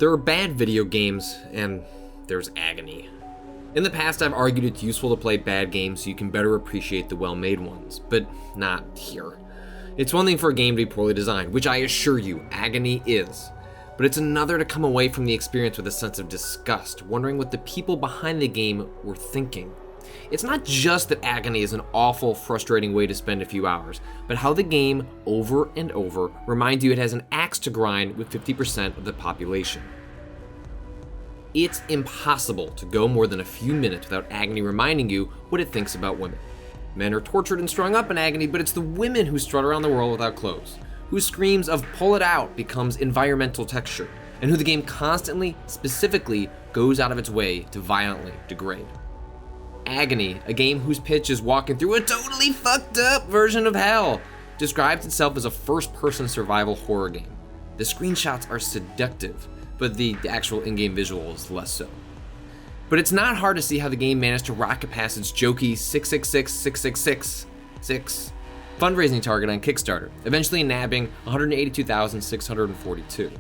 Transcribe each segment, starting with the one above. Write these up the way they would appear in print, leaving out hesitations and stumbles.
There are bad video games, and there's Agony. In the past, I've argued it's useful to play bad games so you can better appreciate the well-made ones, but not here. It's one thing for a game to be poorly designed, which I assure you, Agony is. But it's another to come away from the experience with a sense of disgust, wondering what the people behind the game were thinking. It's not just that Agony is an awful, frustrating way to spend a few hours, but how the game, over and over, reminds you it has an axe to grind with 50% of the population. It's impossible to go more than a few minutes without Agony reminding you what it thinks about women. Men are tortured and strung up in Agony, but it's the women who strut around the world without clothes, whose screams of "pull it out" becomes environmental texture, and who the game constantly, specifically, goes out of its way to violently degrade. Agony, a game whose pitch is walking through a totally fucked up version of hell, describes itself as a first-person survival horror game. The screenshots are seductive, but the actual in-game visual is less so. But it's not hard to see how the game managed to rocket past its jokey 666,666 fundraising target on Kickstarter, eventually nabbing 182,642.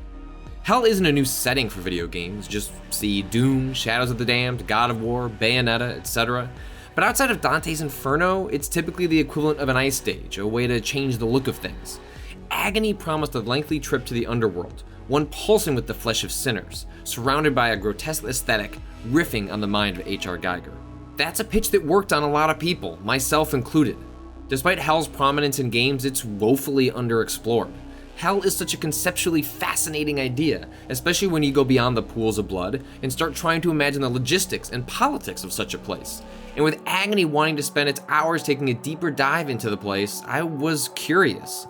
Hell isn't a new setting for video games, just see Doom, Shadows of the Damned, God of War, Bayonetta, etc. But outside of Dante's Inferno, it's typically the equivalent of an ice stage, a way to change the look of things. Agony promised a lengthy trip to the underworld, one pulsing with the flesh of sinners, surrounded by a grotesque aesthetic riffing on the mind of H.R. Geiger. That's a pitch that worked on a lot of people, myself included. Despite Hell's prominence in games, it's woefully underexplored. Hell is such a conceptually fascinating idea, especially when you go beyond the pools of blood and start trying to imagine the logistics and politics of such a place. And with Agony wanting to spend its hours taking a deeper dive into the place, I was curious.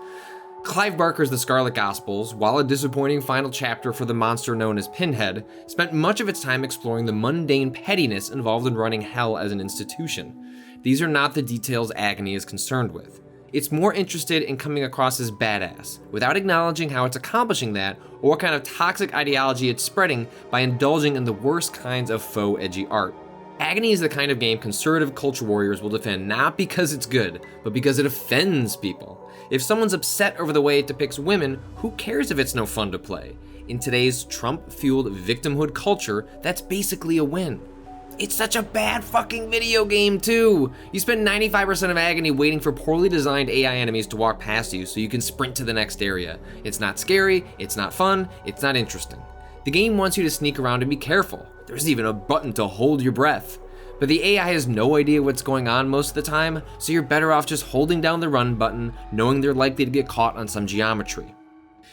Clive Barker's The Scarlet Gospels, while a disappointing final chapter for the monster known as Pinhead, spent much of its time exploring the mundane pettiness involved in running Hell as an institution. These are not the details Agony is concerned with. It's more interested in coming across as badass, without acknowledging how it's accomplishing that or what kind of toxic ideology it's spreading by indulging in the worst kinds of faux edgy art. Agony is the kind of game conservative culture warriors will defend not because it's good, but because it offends people. If someone's upset over the way it depicts women, who cares if it's no fun to play? In today's Trump-fueled victimhood culture, that's basically a win. It's such a bad fucking video game too. You spend 95% of Agony waiting for poorly designed AI enemies to walk past you so you can sprint to the next area. It's not scary, it's not fun, it's not interesting. The game wants you to sneak around and be careful. There's even a button to hold your breath. But the AI has no idea what's going on most of the time, so you're better off just holding down the run button, knowing they're likely to get caught on some geometry.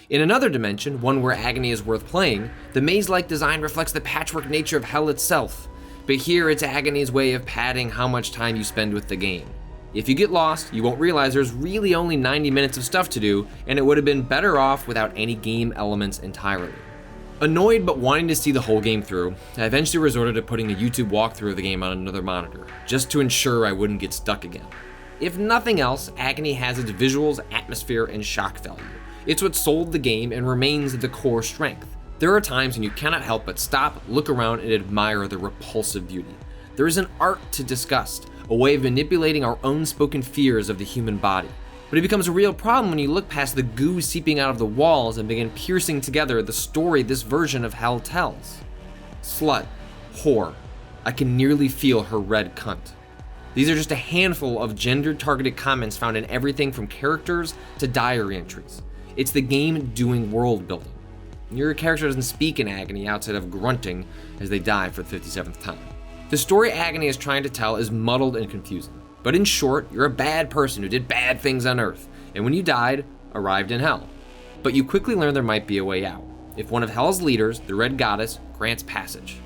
In another dimension, one where Agony is worth playing, the maze-like design reflects the patchwork nature of Hell itself. But here it's Agony's way of padding how much time you spend with the game. If you get lost, you won't realize there's really only 90 minutes of stuff to do, and it would have been better off without any game elements entirely. Annoyed but wanting to see the whole game through, I eventually resorted to putting a YouTube walkthrough of the game on another monitor, just to ensure I wouldn't get stuck again. If nothing else, Agony has its visuals, atmosphere, and shock value. It's what sold the game and remains the core strength. There are times when you cannot help but stop, look around, and admire the repulsive beauty. There is an art to disgust, a way of manipulating our unspoken fears of the human body. But it becomes a real problem when you look past the goo seeping out of the walls and begin piercing together the story this version of Hell tells. Slut. Whore. I can nearly feel her red cunt. These are just a handful of gender-targeted comments found in everything from characters to diary entries. It's the game doing world building. Your character doesn't speak in Agony outside of grunting as they die for the 57th time. The story Agony is trying to tell is muddled and confusing. But in short, you're a bad person who did bad things on Earth, and when you died, arrived in Hell. But you quickly learn there might be a way out, if one of Hell's leaders, the Red Goddess, grants passage.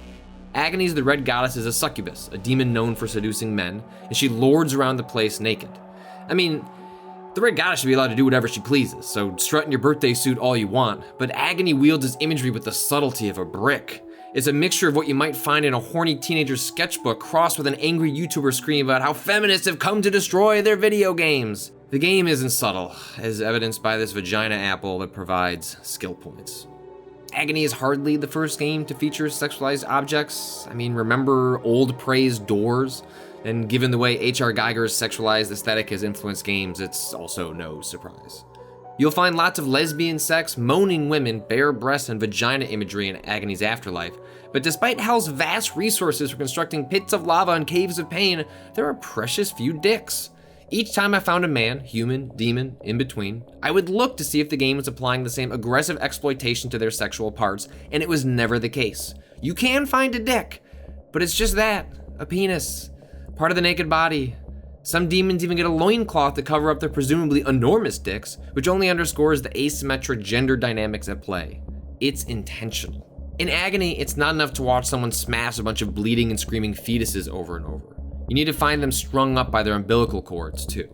Agony's the Red Goddess is a succubus, a demon known for seducing men, and she lords around the place naked. I mean, the Red Goddess should be allowed to do whatever she pleases, so strut in your birthday suit all you want, but Agony wields its imagery with the subtlety of a brick. It's a mixture of what you might find in a horny teenager's sketchbook crossed with an angry YouTuber screaming about how feminists have come to destroy their video games. The game isn't subtle, as evidenced by this vagina apple that provides skill points. Agony is hardly the first game to feature sexualized objects. I mean, remember old praised doors? And given the way H.R. Geiger's sexualized aesthetic has influenced games, it's also no surprise. You'll find lots of lesbian sex, moaning women, bare breasts, and vagina imagery in Agony's afterlife, but despite Hell's vast resources for constructing pits of lava and caves of pain, there are precious few dicks. Each time I found a man, human, demon, in between, I would look to see if the game was applying the same aggressive exploitation to their sexual parts, and it was never the case. You can find a dick, but it's just that, a penis, part of the naked body. Some demons even get a loincloth to cover up their presumably enormous dicks, which only underscores the asymmetric gender dynamics at play. It's intentional. In Agony, it's not enough to watch someone smash a bunch of bleeding and screaming fetuses over and over. You need to find them strung up by their umbilical cords, too.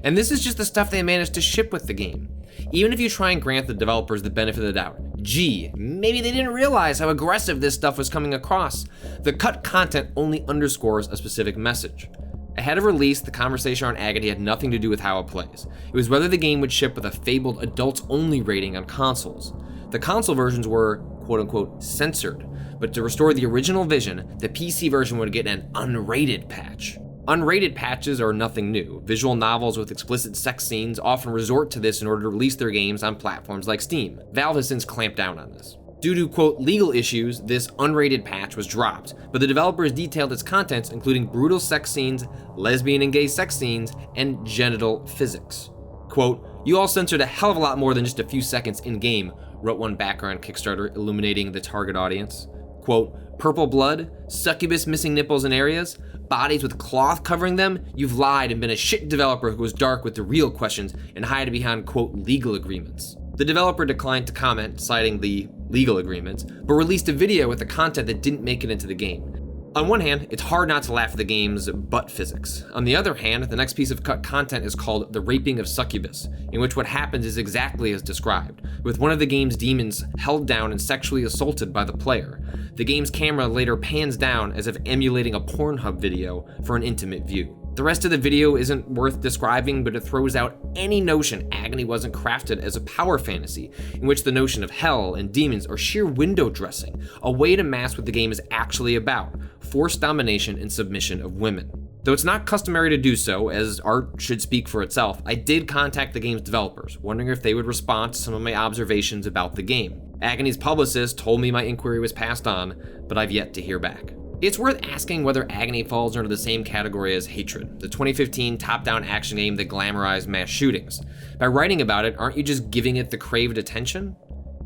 And this is just the stuff they managed to ship with the game. Even if you try and grant the developers the benefit of the doubt, gee, maybe they didn't realize how aggressive this stuff was coming across, the cut content only underscores a specific message. Ahead of release, the conversation on Agony had nothing to do with how it plays. It was whether the game would ship with a fabled adults-only rating on consoles. The console versions were, quote-unquote, censored, but to restore the original vision, the PC version would get an unrated patch. Unrated patches are nothing new. Visual novels with explicit sex scenes often resort to this in order to release their games on platforms like Steam. Valve has since clamped down on this. Due to, quote, legal issues, this unrated patch was dropped, but the developers detailed its contents, including brutal sex scenes, lesbian and gay sex scenes, and genital physics. Quote, "You all censored a hell of a lot more than just a few seconds in-game," wrote one backer on Kickstarter, illuminating the target audience. Quote, "Purple blood, succubus missing nipples in areas, bodies with cloth covering them, you've lied and been a shit developer who was dark with the real questions and hide behind, quote, legal agreements." The developer declined to comment, citing the legal agreements, but released a video with the content that didn't make it into the game. On one hand, it's hard not to laugh at the game's butt physics. On the other hand, the next piece of cut content is called The Raping of Succubus, in which what happens is exactly as described, with one of the game's demons held down and sexually assaulted by the player. The game's camera later pans down as if emulating a Pornhub video for an intimate view. The rest of the video isn't worth describing, but it throws out any notion Agony wasn't crafted as a power fantasy, in which the notion of hell and demons are sheer window dressing, a way to mask what the game is actually about, forced domination and submission of women. Though it's not customary to do so, as art should speak for itself, I did contact the game's developers, wondering if they would respond to some of my observations about the game. Agony's publicist told me my inquiry was passed on, but I've yet to hear back. It's worth asking whether Agony falls under the same category as Hatred, the 2015 top-down action game that glamorized mass shootings. By writing about it, aren't you just giving it the craved attention?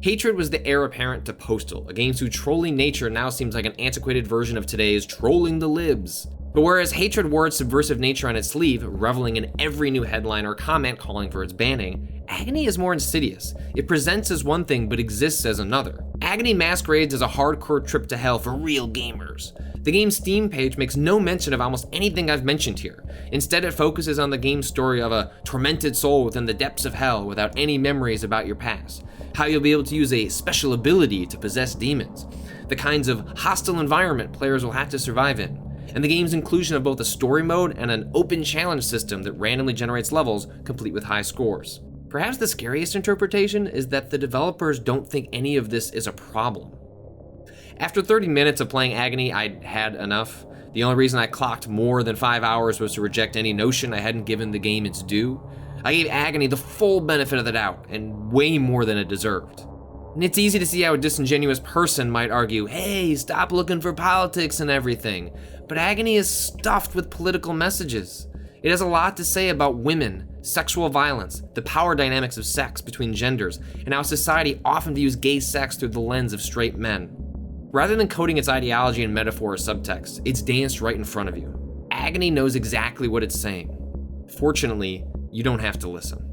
Hatred was the heir apparent to Postal, a game whose trolling nature now seems like an antiquated version of today's trolling the libs. But whereas Hatred wore its subversive nature on its sleeve, reveling in every new headline or comment calling for its banning, Agony is more insidious. It presents as one thing but exists as another. Agony masquerades as a hardcore trip to hell for real gamers. The game's Steam page makes no mention of almost anything I've mentioned here. Instead, it focuses on the game's story of a tormented soul within the depths of hell without any memories about your past, how you'll be able to use a special ability to possess demons, the kinds of hostile environment players will have to survive in, and the game's inclusion of both a story mode and an open challenge system that randomly generates levels complete with high scores. Perhaps the scariest interpretation is that the developers don't think any of this is a problem. After 30 minutes of playing Agony, I'd had enough. The only reason I clocked more than 5 hours was to reject any notion I hadn't given the game its due. I gave Agony the full benefit of the doubt, and way more than it deserved. And it's easy to see how a disingenuous person might argue, hey, stop looking for politics and everything. But Agony is stuffed with political messages. It has a lot to say about women, sexual violence, the power dynamics of sex between genders, and how society often views gay sex through the lens of straight men. Rather than coding its ideology in metaphor or subtext, it's danced right in front of you. Agony knows exactly what it's saying. Fortunately, you don't have to listen.